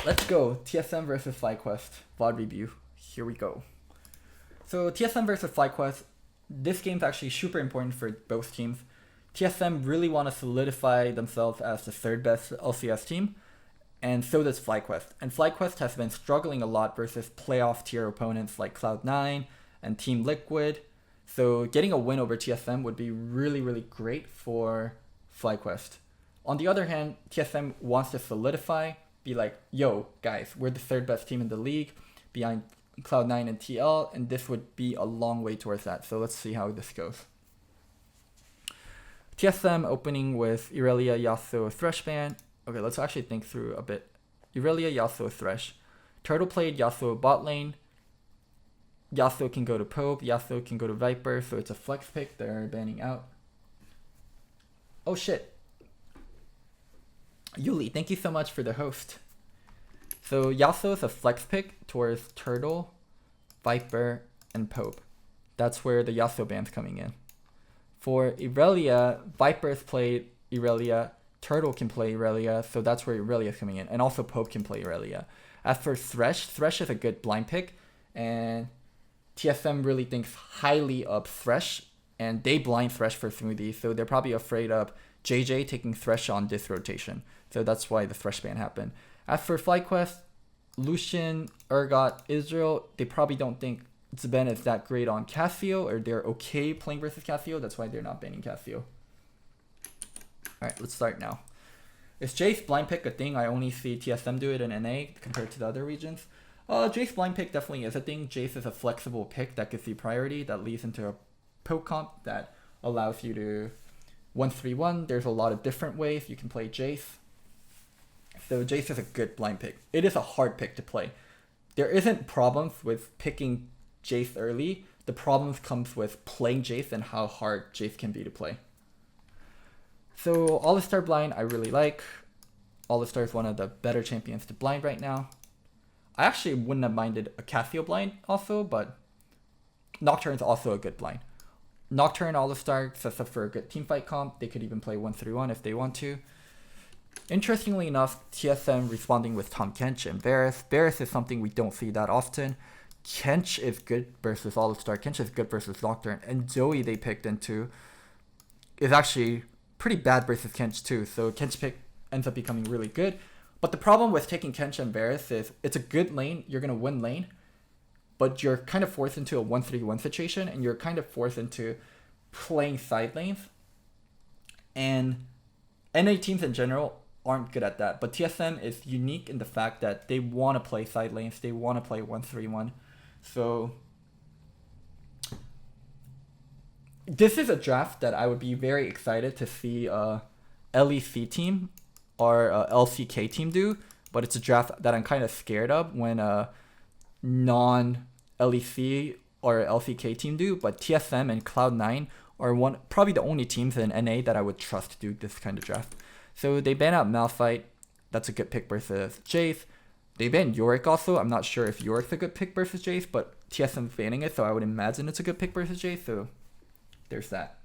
Let's go. TSM versus FlyQuest. VOD review. Here we go. So TSM versus FlyQuest. This game's actually super important for both teams. TSM really want to solidify themselves as the third best LCS team, and so does FlyQuest. And FlyQuest has been struggling a lot versus playoff tier opponents like Cloud9 and Team Liquid. So getting a win over TSM would be really, really great for FlyQuest. On the other hand, TSM wants to solidify, be like, yo, guys, we're the third best team in the league behind Cloud9 and TL, and this would be a long way towards that. So let's see how this goes. TSM opening with Irelia, Yasuo, Thresh ban. Okay, let's actually think through a bit. Irelia, Yasuo, Thresh. Turtle played Yasuo bot lane. Yasuo can go to Pope, Yasuo can go to Viper, so it's a flex pick. They're banning out. Oh shit. Yuli, thank you so much for the host. So Yasuo is a flex pick towards Turtle, Viper, and Pope. That's where the Yasuo ban's coming in. For Irelia, Viper's played Irelia, Turtle can play Irelia, so that's where Irelia is coming in. And also Pope can play Irelia. As for Thresh, Thresh is a good blind pick, and TSM really thinks highly of Thresh, and they blind Thresh for Smoothie, so they're probably afraid of JJ taking Thresh on this rotation. So that's why the Thresh ban happened. As for FlyQuest, Lucian, Urgot, Israel, they probably don't think Zben is that great on Cassio, or they're okay playing versus Cassio. That's why they're not banning Cassio. Alright, let's start now. Is Jace blind pick a thing? I only see TSM do it in NA compared to the other regions. Jace blind pick definitely is a thing. Jace is a flexible pick that gives you priority, that leads into a poke comp that allows you to 1-3-1. There's a lot of different ways you can play Jace. So Jace is a good blind pick. It is a hard pick to play. There isn't problems with picking Jace early. The problems comes with playing Jace and how hard Jace can be to play. So All-Star blind I really like. All-Star is one of the better champions to blind right now. I actually wouldn't have minded a Cassio blind also, but Nocturne is also a good blind. Nocturne All-Star sets up for a good teamfight comp. They could even play 1-3-1 if they want to. Interestingly enough, TSM responding with Tahm Kench and Varus. Varus is something we don't see that often. Kench is good versus All-Star. Kench is good versus Nocturne. And Zoe they picked into is actually pretty bad versus Kench too. So Kench pick ends up becoming really good. But the problem with taking Kench and Varus is it's a good lane. You're going to win lane. But you're kind of forced into a 1-3-1 situation. And you're kind of forced into playing side lanes. And NA teams in general aren't good at that. But TSM is unique in the fact that they want to play side lanes. They want to play 1-3-1. So this is a draft that I would be very excited to see a LEC team or a LCK team do. But it's a draft that I'm kind of scared of when a non-LEC or LCK team do. But TSM and Cloud9 are probably the only teams in NA that I would trust to do this kind of draft. So they ban out Malphite. That's a good pick versus Jace. They banned Yorick also. I'm not sure if Yorick's a good pick versus Jace, but TSM's banning it, so I would imagine it's a good pick versus Jace. So there's that.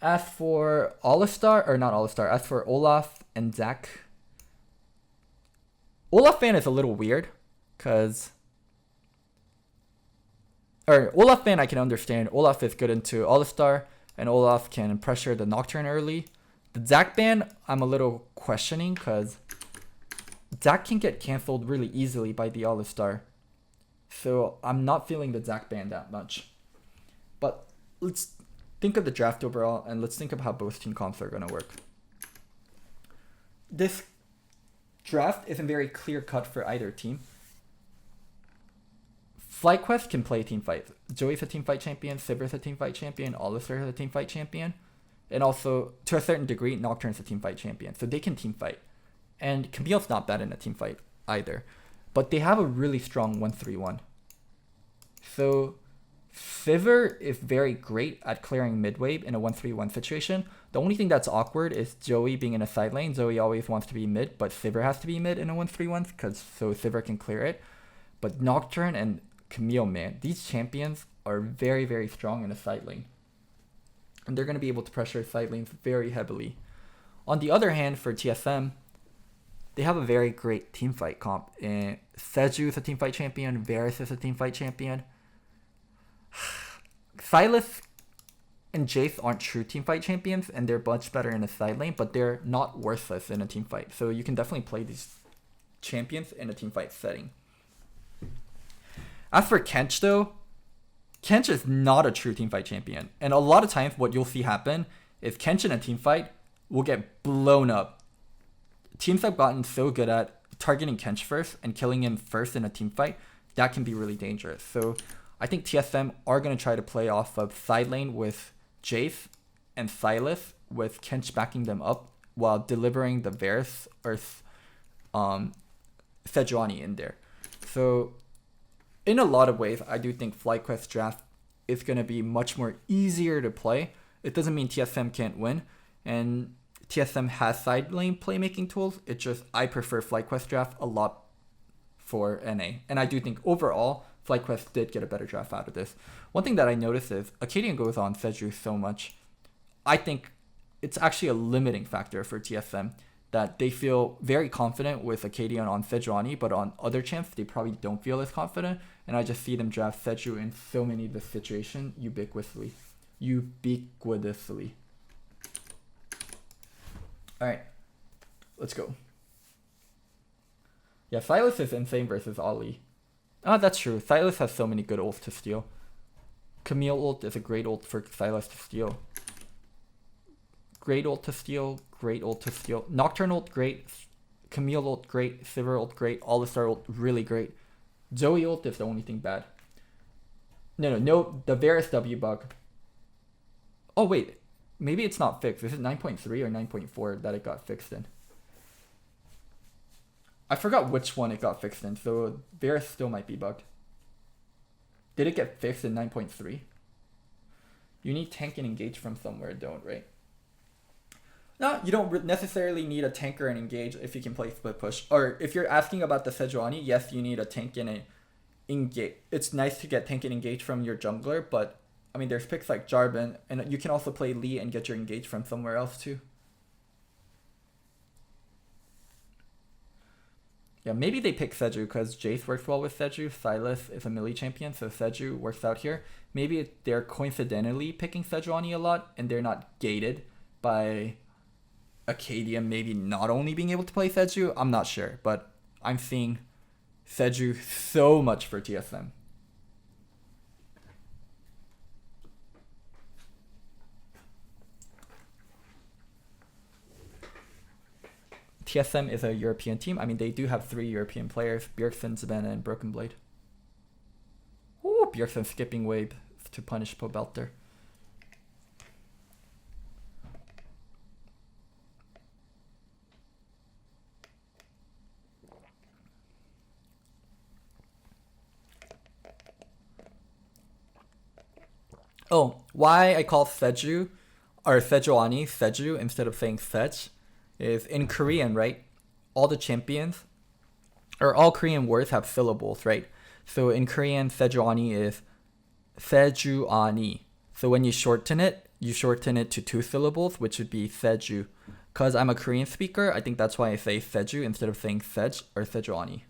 As for All-Star, or not All-Star, as for Olaf and Zach. Olaf ban is a little weird, because... Or Olaf ban I can understand. Olaf is good into All-Star, and Olaf can pressure the Nocturne early. The Zac ban, I'm a little questioning because Zac can get cancelled really easily by the All-Star. So I'm not feeling the Zac ban that much. But let's think of the draft overall and let's think of how both team comps are going to work. This draft isn't very clear cut for either team. FlyQuest can play teamfight. Joey's a teamfight champion, Sivir's a teamfight champion, All-Star is a teamfight champion. And also, to a certain degree, Nocturne's a teamfight champion. So they can teamfight. And Camille's not bad in a teamfight either. But they have a really strong 1-3-1. So Sivir is very great at clearing mid-wave in a 1-3-1 situation. The only thing that's awkward is Joey being in a side lane. Zoe always wants to be mid, but Sivir has to be mid in a 1-3-1 so Sivir can clear it. But Nocturne and Camille, man, these champions are very, very strong in a side lane. And they're going to be able to pressure side lanes very heavily. On the other hand, for TSM, they have a very great teamfight comp. And Seju is a teamfight champion. Varus is a teamfight champion. Sylas and Jace aren't true teamfight champions, and they're much better in a side lane, but they're not worthless in a teamfight. So you can definitely play these champions in a teamfight setting. As for Kench though, Kench is not a true teamfight champion. And a lot of times what you'll see happen is Kench in a teamfight will get blown up. Teams have gotten so good at targeting Kench first and killing him first in a teamfight, that can be really dangerous. So I think TSM are going to try to play off of side lane with Jace and Sylas with Kench backing them up while delivering the Varus or Sejuani in there. So in a lot of ways, I do think FlyQuest draft is going to be much more easier to play. It doesn't mean TSM can't win, and TSM has side lane playmaking tools. It's just I prefer FlyQuest draft a lot for NA. And I do think overall, FlyQuest did get a better draft out of this. One thing that I noticed is Acadian goes on Seju so much. I think it's actually a limiting factor for TSM that they feel very confident with Acadian on Sejuani, but on other champs, they probably don't feel as confident. And I just see them draft Seju in so many of the situations ubiquitously. Alright, let's go. Yeah, Sylas is insane versus Ali. Ah, that's true. Sylas has so many good ults to steal. Camille ult is a great ult for Sylas to steal. Great ult to steal. Great ult to steal. Nocturne ult, great. Camille ult, great. Sivir ult, great. All-Star ult, really great. Zoe ult is the only thing bad. No. The Varus W bug. Oh, wait. Maybe it's not fixed. Is it 9.3 or 9.4 that it got fixed in? I forgot which one it got fixed in, so Varus still might be bugged. Did it get fixed in 9.3? You need tank and engage from somewhere, don't, right? No, you don't necessarily need a tanker and engage if you can play split push. Or if you're asking about the Sejuani, yes, you need a tank and a engage. It's nice to get tank and engage from your jungler, but I mean, there's picks like Jarvan, and you can also play Lee and get your engage from somewhere else too. Yeah, maybe they pick Seju because Jace works well with Seju. Sylas is a melee champion, so Seju works out here. Maybe they're coincidentally picking Sejuani a lot, and they're not gated by Acadia maybe not only being able to play Seju. I'm not sure, but I'm seeing Seju so much for TSM. TSM is a European team. I mean, they do have 3 European players, Bjergsen, Zabana, and Broken Blade. Ooh, Bjergsen skipping wave to punish Pobelter. Oh, why I call Seju, or Sejuani, Seju, instead of saying Sej, is in Korean, right? All the champions, or all Korean words have syllables, right? So in Korean, Sejuani is Sejuani. So when you shorten it to 2 syllables, which would be Seju. Because I'm a Korean speaker, I think that's why I say Seju instead of saying Sej or Sejuani.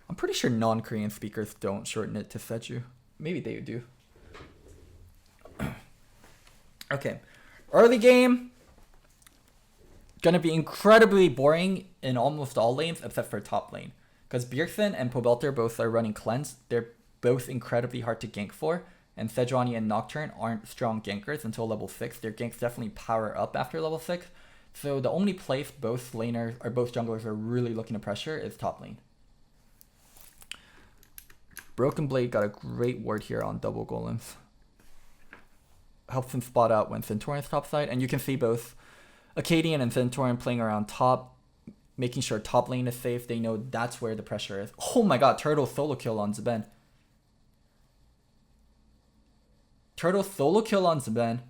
I'm pretty sure non-Korean speakers don't shorten it to Seju. Maybe they do. Okay. Early game. Gonna be incredibly boring in almost all lanes except for top lane. Because Bjergsen and Pobelter both are running cleanse. They're both incredibly hard to gank for. And Sejuani and Nocturne aren't strong gankers until level 6. Their ganks definitely power up after level 6. So the only place both laners or both junglers are really looking to pressure is top lane. Broken Blade got a great ward here on double golems. Helps him spot out when Centaurion's top side. And you can see both Acadian and Centaurion playing around top, making sure top lane is safe. They know that's where the pressure is. Oh my god, Turtle solo kill on Zben. Turtle solo kill on Zben.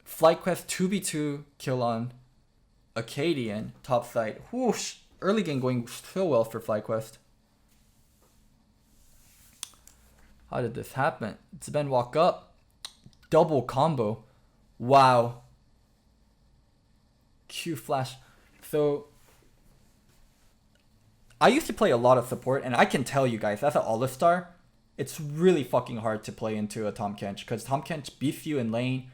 FlyQuest 2v2 kill on Acadian, top side. Whoosh! Early game going so well for FlyQuest. How did this happen? Zben walk up. Double combo. Wow. Q flash. So I used to play a lot of support, and I can tell you guys, as an All-Star, it's really fucking hard to play into a Tahm Kench, because Tahm Kench beats you in lane.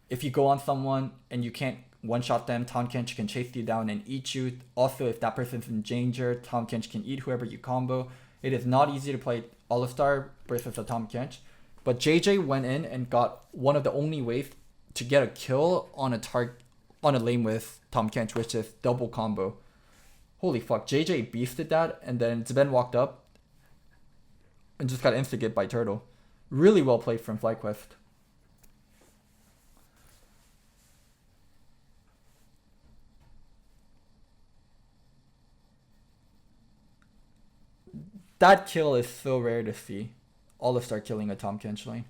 If you go on someone and you can't one-shot them, Tahm Kench can chase you down and eat you. Also, if that person's in danger, Tahm Kench can eat whoever you combo. It is not easy to play All-Star versus a Tahm Kench. But JJ went in and got one of the only ways to get a kill on a lane with Tahm Kench, which is double combo. Holy fuck, JJ beasted that, and then Zben walked up and just got insta-get by Turtle. Really well played from FlyQuest. That kill is so rare to see. All-Star killing a Tahm Kench lane.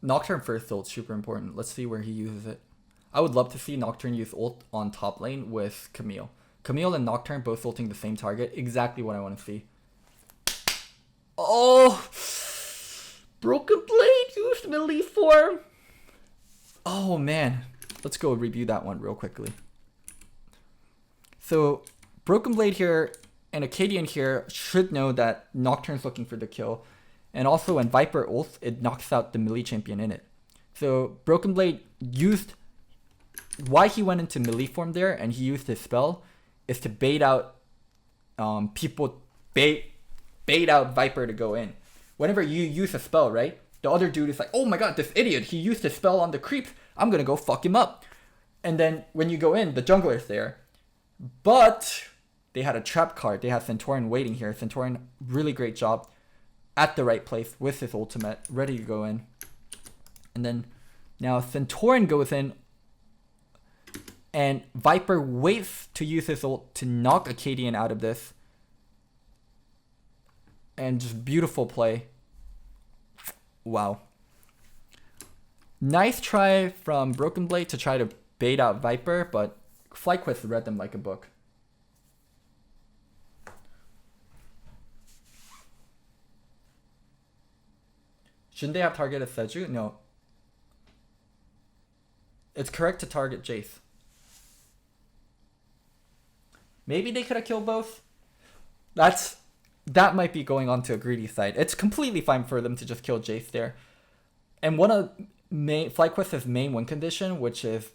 Nocturne first ult, super important. Let's see where he uses it. I would love to see Nocturne use ult on top lane with Camille. Camille and Nocturne both ulting the same target. Exactly what I want to see. Oh! Broken Blade used melee form. Oh man. Let's go review that one real quickly. So, Broken Blade here and Acadian here should know that Nocturne's looking for the kill. And also when Viper ults, it knocks out the melee champion in it. So Broken Blade used... Why he went into melee form there and he used his spell is to bait out bait out Viper to go in. Whenever you use a spell, right? The other dude is like, oh my god, this idiot, he used his spell on the creep. I'm gonna go fuck him up. And then when you go in, the jungler's there. But they had a trap card. They had Centauran waiting here. Centauran, really great job. At the right place with his ultimate, ready to go in. And then now Centauran goes in and Viper waits to use his ult to knock Acadian out of this. And just beautiful play. Wow. Nice try from Broken Blade to try to bait out Viper, but FlyQuest read them like a book. Shouldn't they have targeted Seju? No. It's correct to target Jace. Maybe they could have killed both. That might be going on to a greedy side. It's completely fine for them to just kill Jace there. And one of FlyQuest's main win condition, which is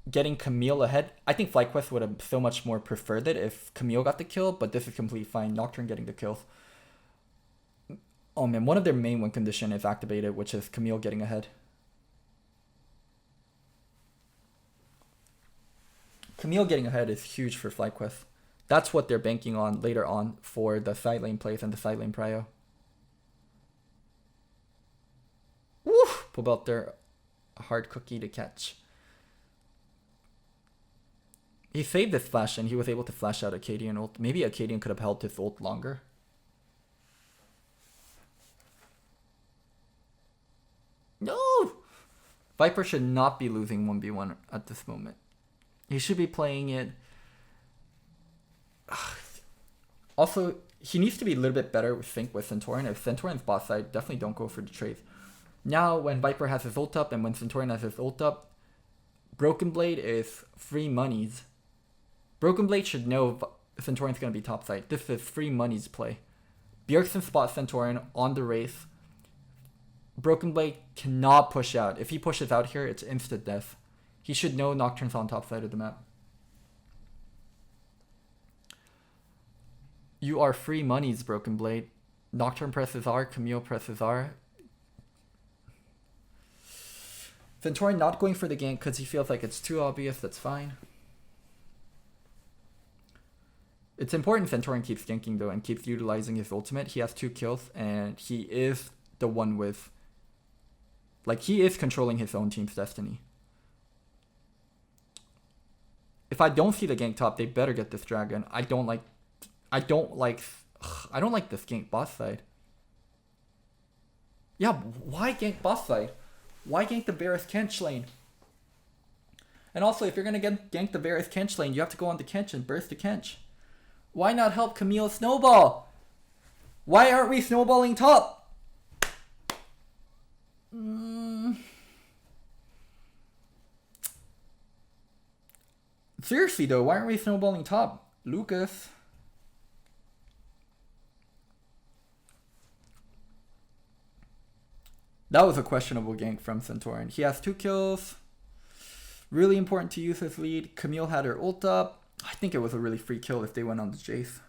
getting Camille ahead. I think FlyQuest would have so much more preferred it if Camille got the kill, but this is completely fine. Nocturne getting the kills. Oh man, one of their main win condition is activated, which is Camille getting ahead. Camille getting ahead is huge for FlyQuest. That's what they're banking on later on for the side lane plays and the side lane prio. Woo! Pull out their hard cookie to catch. He saved this flash and he was able to flash out Acadian ult. Maybe Acadian could have held his ult longer. No! Viper should not be losing 1v1 at this moment. He should be playing it. Also, he needs to be a little bit better with sync with Centauran. If Centauran's bot side, definitely don't go for the trade. Now, when Viper has his ult up and when Centauran has his ult up, Broken Blade is free monies. Broken Blade should know Centauran's going to be topside. This is free monies play. Bjergsen spots Centauran on the race. Broken Blade cannot push out. If he pushes out here, it's instant death. He should know Nocturne's on top side of the map. You are free monies, Broken Blade. Nocturne presses R, Camille presses R. Centauran not going for the gank because he feels like it's too obvious. That's fine. It's important Centauran keeps ganking though and keeps utilizing his ultimate. He has 2 kills and he is the one with... Like, he is controlling his own team's destiny. If I don't see the gank top, they better get this dragon. I don't like this gank boss side. Yeah, why gank boss side? Why gank the Varus Kench lane? And also, if you're gonna gank the Varus Kench lane, you have to go on the Kench and burst the Kench. Why not help Camille snowball? Why aren't we snowballing top? Seriously though, why aren't we snowballing top? Lucas. That was a questionable gank from Centauran. He has 2 kills. Really important to use his lead. Camille had her ult up. I think it was a really free kill if they went on the Jace.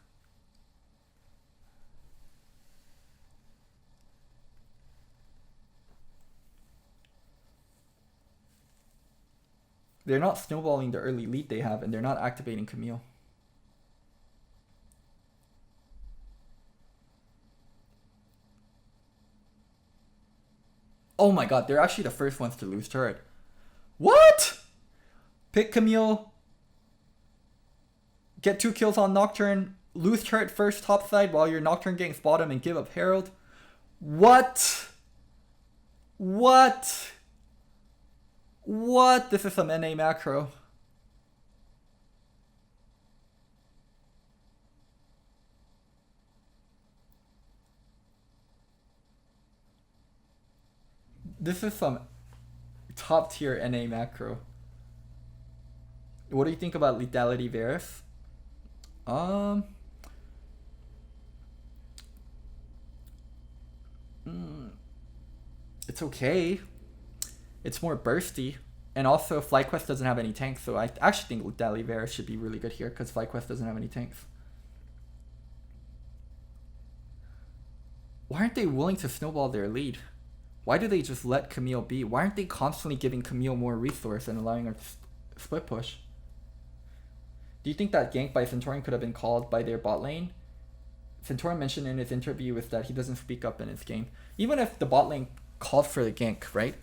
They're not snowballing the early lead they have, and they're not activating Camille. Oh my god, they're actually the first ones to lose turret. What? Pick Camille. Get 2 kills on Nocturne. Lose turret first top side while your Nocturne ganks bottom and give up Herald. What? What? What? This is some NA macro. This is some top tier NA macro. What do you think about lethality Varus? It's okay. It's more bursty. And also, FlyQuest doesn't have any tanks, so I actually think lethality Varus should be really good here because FlyQuest doesn't have any tanks. Why aren't they willing to snowball their lead? Why do they just let Camille be? Why aren't they constantly giving Camille more resource and allowing her to split push? Do you think that gank by Centauran could have been called by their bot lane? Centauran mentioned in his interview with that he doesn't speak up in his game. Even if the bot lane called for the gank, right?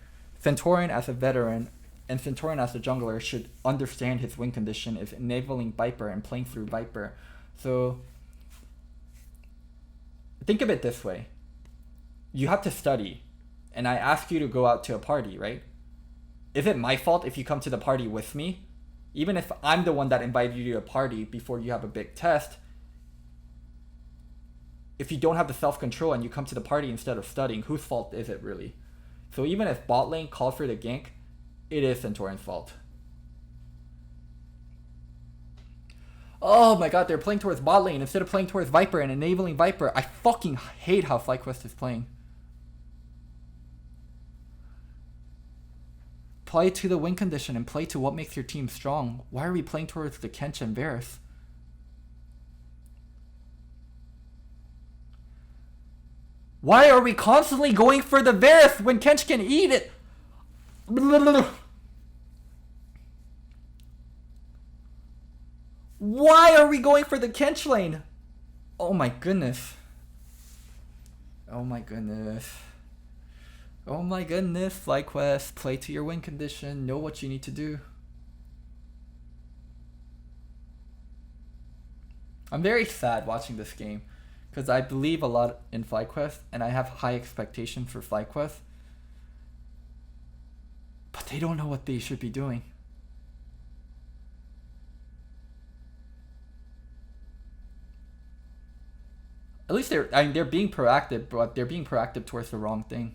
Centauran as a veteran and Centauran as a jungler should understand his win condition is enabling Viper and playing through Viper. So think of it this way. You have to study. And I ask you to go out to a party, right? Is it my fault if you come to the party with me? Even if I'm the one that invited you to a party before you have a big test, if you don't have the self-control and you come to the party instead of studying, whose fault is it really? So even if bot lane called for the gank, it is Centauran's fault. Oh my god, they're playing towards bot lane instead of playing towards Viper and enabling Viper. I fucking hate how FlyQuest is playing. Play to the win condition and play to what makes your team strong. Why are we playing towards the Kench and Varus? Why are we constantly going for the Varus when Kench can eat it? Why are we going for the Kench lane? Oh my goodness. Oh my goodness. Oh my goodness, FlyQuest, play to your win condition, know what you need to do. I'm very sad watching this game because I believe a lot in FlyQuest and I have high expectations for FlyQuest. But they don't know what they should be doing. At least they're being proactive, but they're being proactive towards the wrong thing.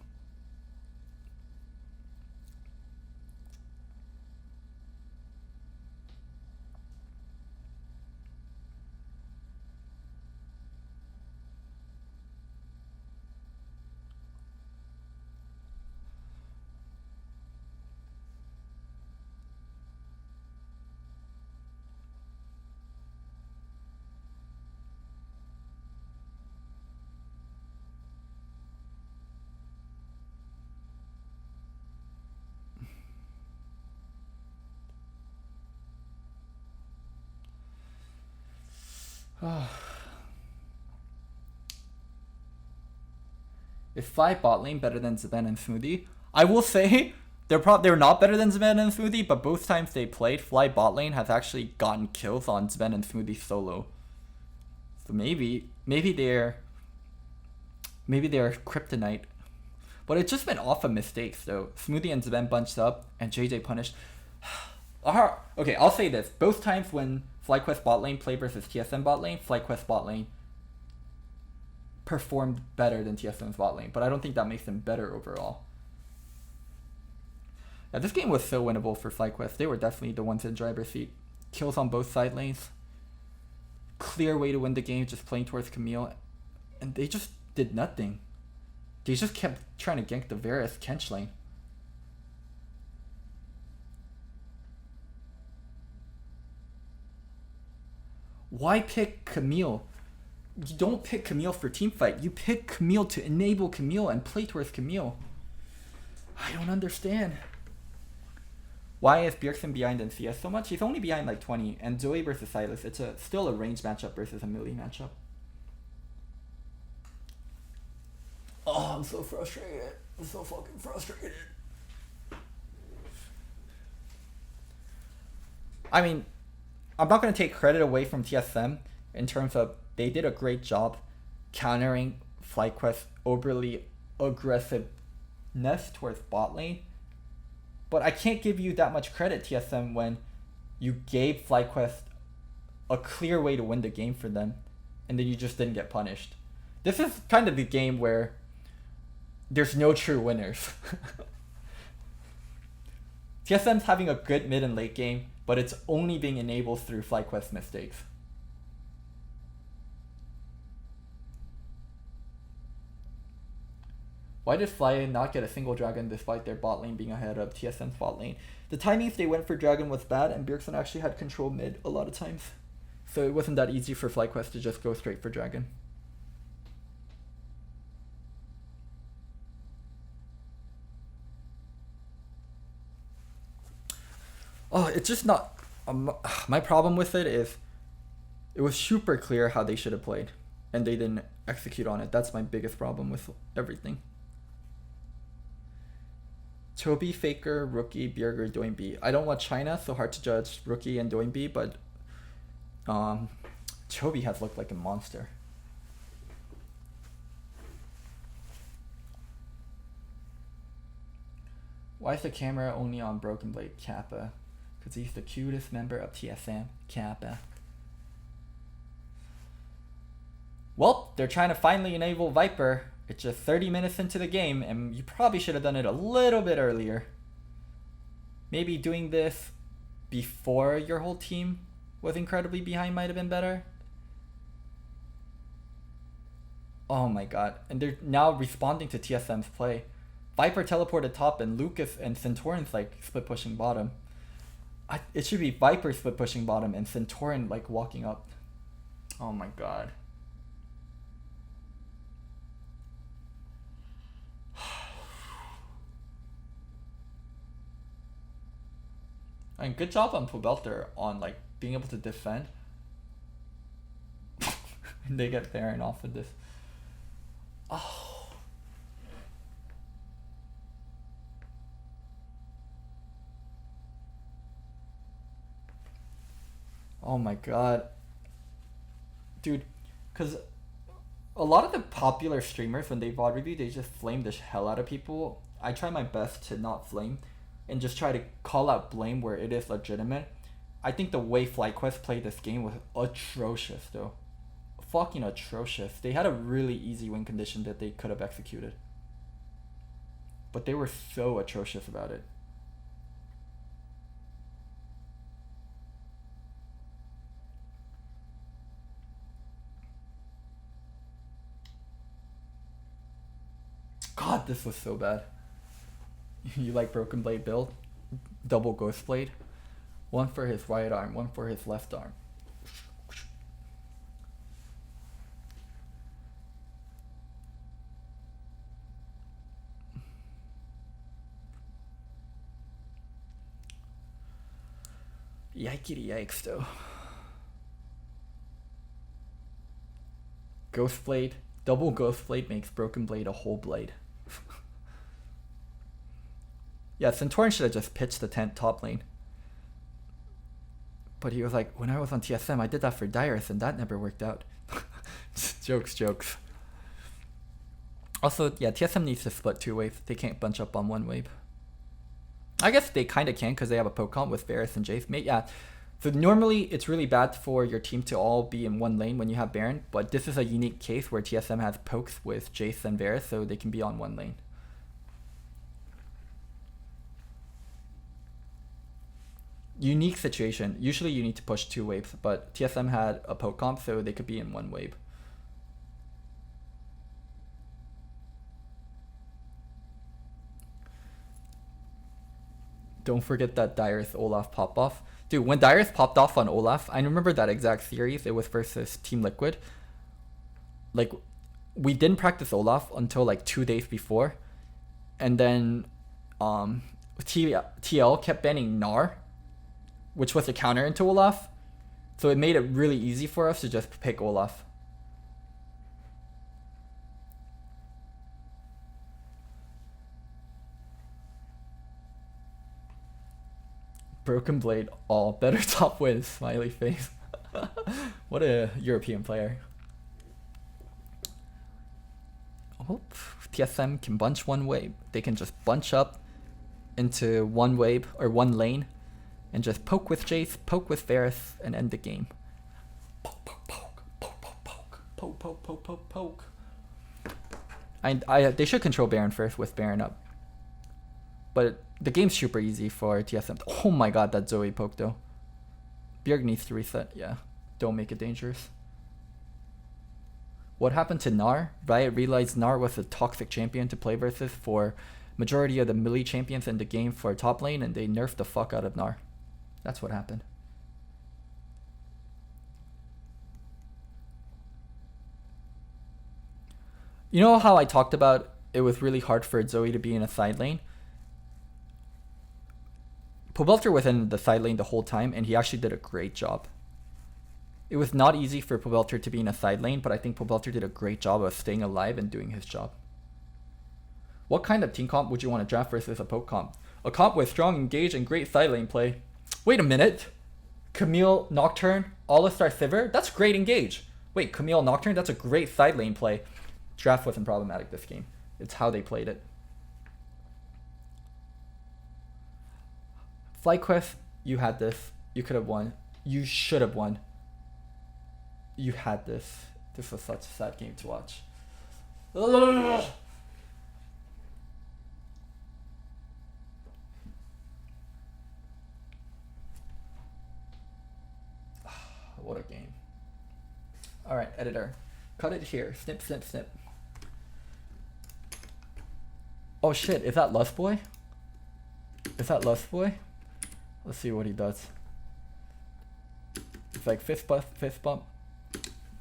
Is Fly bot lane better than Zben and Smoothie? I will say they're not better than Zben and Smoothie, but both times they played, Fly bot lane has actually gotten kills on Zben and Smoothie solo. So maybe they're kryptonite. But it's just been off of mistakes though. Smoothie and Zven bunched up and JJ punished. Okay, I'll say this. Both times when FlyQuest bot lane played versus TSM bot lane, FlyQuest bot lane performed better than TSM's bot lane. But I don't think that makes them better overall. Yeah, this game was so winnable for FlyQuest. They were definitely the ones in driver's seat. Kills on both side lanes. Clear way to win the game, just playing towards Camille. And they just did nothing. They just kept trying to gank the Varus Kench lane. Why pick Camille? You don't pick Camille for teamfight. You pick Camille to enable Camille and play towards Camille. I don't understand. Why is Bjergsen behind in CS so much? He's only behind like 20. And Zoe versus Silas, it's still a range matchup versus a melee matchup. Oh, I'm so frustrated. I'm so fucking frustrated. I mean, I'm not going to take credit away from TSM in terms of they did a great job countering FlyQuest's overly aggressiveness towards bot lane. But I can't give you that much credit, TSM, when you gave FlyQuest a clear way to win the game for them, and then you just didn't get punished. This is kind of the game where there's no true winners. TSM's having a good mid and late game, but it's only being enabled through FlyQuest mistakes. Why did Fly not get a single dragon despite their bot lane being ahead of TSM's bot lane? The timings they went for dragon was bad, and Bjergsen actually had control mid a lot of times. So it wasn't that easy for FlyQuest to just go straight for dragon. Oh, it's just not... my problem with it is it was super clear how they should have played, and they didn't execute on it. That's my biggest problem with everything. Toby, Faker, Rookie, Bjerger, Doinb. I don't want China, so hard to judge Rookie and Doinb, but Toby has looked like a monster. Why is the camera only on Broken Blade? Kappa. Because he's the cutest member of TSM. Kappa. Well, they're trying to finally enable Viper. It's just 30 minutes into the game, and you probably should have done it a little bit earlier. Maybe doing this before your whole team was incredibly behind might have been better. Oh my god. And they're now responding to TSM's play. Viper teleported top, and Lucas and Centaurin's like split pushing bottom. It should be Viper split pushing bottom and Centaurin like walking up. Oh my god. And good job on Pobelter on like being able to defend. And they get Baron off of this. Oh. Oh my god. Dude, because a lot of the popular streamers, when they VOD review, they just flame the hell out of people. I try my best to not flame and just try to call out blame where it is legitimate. I think the way FlyQuest played this game was atrocious though. Fucking atrocious. They had a really easy win condition that they could have executed. But they were so atrocious about it. God, this was so bad. You like Broken Blade build? Double Ghost Blade. One for his right arm, one for his left arm. Yikey yikes though. Ghost Blade. Double Ghost Blade makes Broken Blade a whole blade. Yeah, Centaurin should have just pitched the tent top lane. But he was like, when I was on TSM, I did that for Dyrus and that never worked out. Jokes, jokes. Also, yeah, TSM needs to split 2 waves. They can't bunch up on 1 wave. I guess they kind of can because they have a poke comp with Varus and Jace. Yeah. So normally it's really bad for your team to all be in 1 lane when you have Baron, but this is a unique case where TSM has pokes with Jace and Varus, so they can be on 1 lane. Unique situation. Usually you need to push 2 waves, but TSM had a poke comp, so they could be in 1 wave. Don't forget that Dyrus Olaf pop off. Dude, when Dyrus popped off on Olaf, I remember that exact series. It was versus Team Liquid. Like, we didn't practice Olaf until like 2 days before. And then TL kept banning Gnar, which was a counter into Olaf. So it made it really easy for us to just pick Olaf. Broken Blade, all better top wins, smiley face. What a European player. Oh, TSM can bunch 1 wave. They can just bunch up into 1 wave or 1 lane and just poke with Jace, poke with Varus, and end the game. Poke, poke, poke, poke, poke, poke, poke, poke, poke, poke, poke. They should control Baron first with Baron up. But the game's super easy for TSM. Oh my god, that Zoe poke though. Bjerg needs to reset, yeah. Don't make it dangerous. What happened to Gnar? Riot realized Gnar was a toxic champion to play versus for majority of the melee champions in the game for top lane, and they nerfed the fuck out of Gnar. That's what happened. You know how I talked about it was really hard for Zoe to be in a side lane? Pobelter was in the side lane the whole time, and he actually did a great job. It was not easy for Pobelter to be in a side lane, but I think Pobelter did a great job of staying alive and doing his job. What kind of team comp would you want to draft versus a poke comp? A comp with strong engage and great side lane play. Wait a minute. Camille Nocturne, All-Star Sivir? That's great engage. Wait, Camille Nocturne? That's a great side lane play. Draft wasn't problematic this game. It's how they played it. FlyQuest, you had this. You could have won. You should have won. You had this. This was such a sad game to watch. Ugh. What a game. Alright, editor. Cut it here. Snip, snip, snip. Oh shit, is that Lustboy? Is that Lustboy? Let's see what he does. It's like fist bump.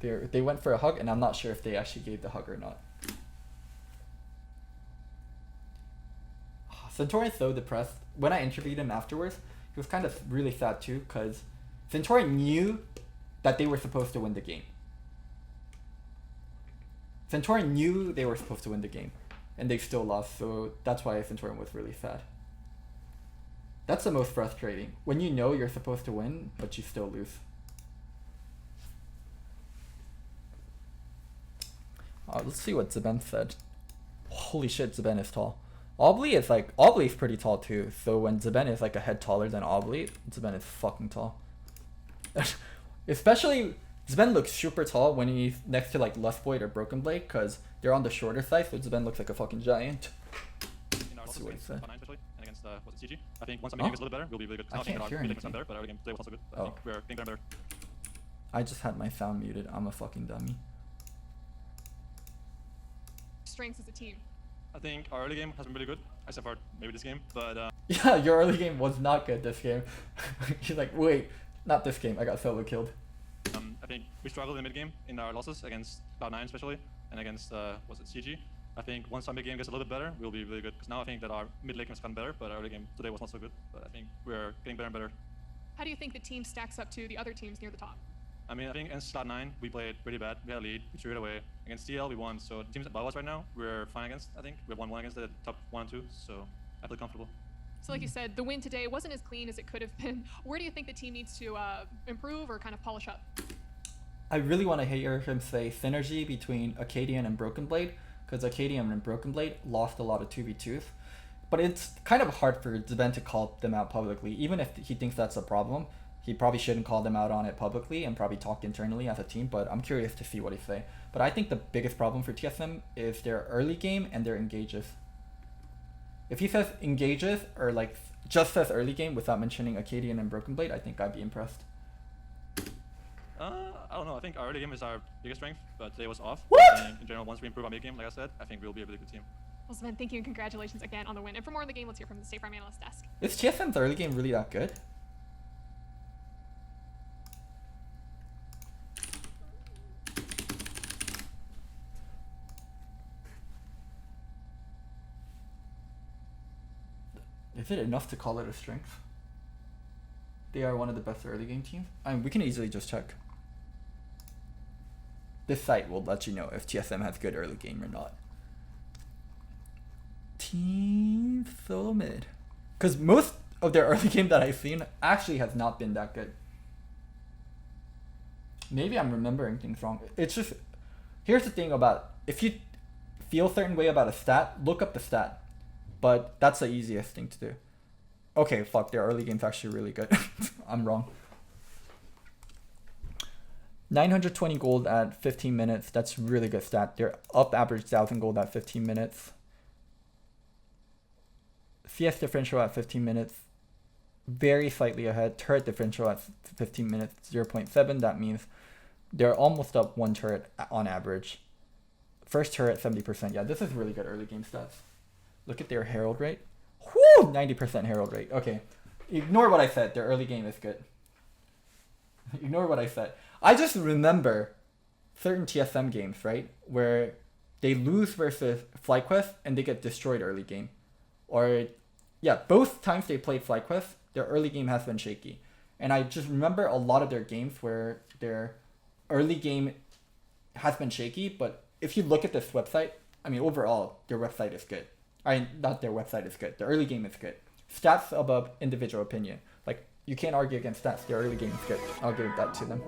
They went for a hug, and I'm not sure if they actually gave the hug or not. Centaurion's so depressed. When I interviewed him afterwards, he was kind of really sad too, because Centaurion knew that they were supposed to win the game. Centaurion knew they were supposed to win the game, and they still lost, so that's why Centaurion was really sad. That's the most frustrating. When you know you're supposed to win, but you still lose. Let's see what Zeben said. Holy shit, Zeben is tall. Obli is pretty tall too. So when Zeben is like a head taller than Obli, Zeben is fucking tall. Especially, Zeben looks super tall when he's next to like Lustboy or Broken Blade, because they're on the shorter side, so Zeben looks like a fucking giant. Let's see what he said. Against CG. I think once our game gets a little better, we'll be really good. I can't hear anything. Better, but our game today was also good. I think we're getting better and better. I just had my sound muted. I'm a fucking dummy. Strengths as a team. I think our early game has been really good, except for maybe this game. But yeah, your early game was not good this game. He's like, wait, not this game. I got solo killed. I think we struggled in the mid game in our losses against Cloud9 especially, and against was it CG. I think once our mid game gets a little bit better, we'll be really good. Because now I think that our mid lane has gotten better, but our early game today was not so good. But I think we're getting better and better. How do you think the team stacks up to the other teams near the top? I mean, I think against Cloud9 we played pretty bad. We had a lead, we threw it away. Against DL we won, so the teams above us right now we're fine against. I think we have 1-1 against the top 1 and 2, so I feel comfortable. So like you said, the win today wasn't as clean as it could have been. Where do you think the team needs to improve or kind of polish up? I really want to hear him say synergy between Acadian and Broken Blade, because Acadium and Broken Blade lost a lot of 2v2s. But it's kind of hard for Zven to call them out publicly. Even if he thinks that's a problem, he probably shouldn't call them out on it publicly and probably talk internally as a team, but I'm curious to see what he say. But I think the biggest problem for TSM is their early game and their engages. If he says engages or like just says early game without mentioning Acadian and Broken Blade, I think I'd be impressed. I don't know. I think our early game is our biggest strength, but today was off. What? I think in general, once we improve our mid game, like I said, I think we'll be a really good team. Well, Sven, thank you and congratulations again on the win. And for more on the game, let's hear from the State Farm analyst desk. Is TSM's early game really that good? Is it enough to call it a strength? They are one of the best early game teams. I mean, we can easily just check. This site will let you know if TSM has good early game or not. Team so mid. Because most of their early game that I've seen actually has not been that good. Maybe I'm remembering things wrong. It's just, here's the thing about, if you feel a certain way about a stat, look up the stat. But that's the easiest thing to do. Okay, fuck, their early game's actually really good. I'm wrong. 920 gold at 15 minutes. That's really good stat. They're up average 1,000 gold at 15 minutes. CS differential at 15 minutes. Very slightly ahead. Turret differential at 15 minutes, 0.7. That means they're almost up 1 turret on average. First turret, 70%. Yeah, this is really good early game stats. Look at their herald rate. Whoo! 90% herald rate. Okay. Ignore what I said. Their early game is good. Ignore what I said. I just remember certain TSM games, right? Where they lose versus FlyQuest and they get destroyed early game. Or, yeah, both times they played FlyQuest, their early game has been shaky. And I just remember a lot of their games where their early game has been shaky. But if you look at this website, I mean, overall, their website is good. Not their website is good. The early game is good. Stats above individual opinion. Like, you can't argue against stats. Their early game is good. I'll give that to them.